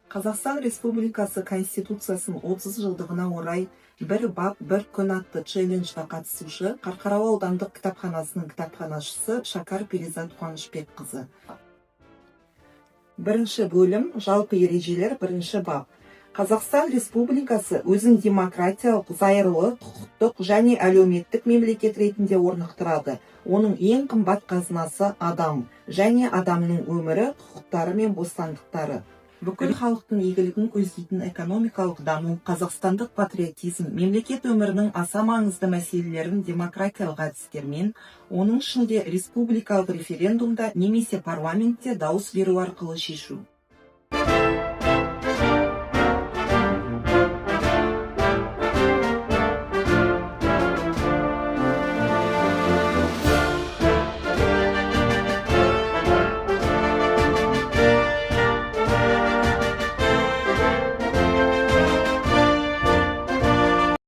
Қазақстан Республикасы Конституциясының 30 жылдығына орай бір бап, бір күн атты челленджға қатысушы Қарқаралы аудандық кітапханасының кітапханашысы Шакар Перизат Қуанышбекқызы. Бірінші бөлім, жалпы ережелер, бірінші бап. Қазақстан Республикасы өзін демократиялық, зайырлы, құқықтық және әлеуметтік мемлекет ретінде орнықтырады. Оның ең қымбат қазынасы адам және адамның өмірі, құқықтары мен бостандықтары. Бүкіл халықтың игілігін көздейтін экономикалық даму, қазақстандық патриотизм, мемлекет өмірінің аса маңызды мәселелерін демократиялық әдістермен, оның ішінде республикалық референдумда немесе парламентте дауыс беру арқылы шешу.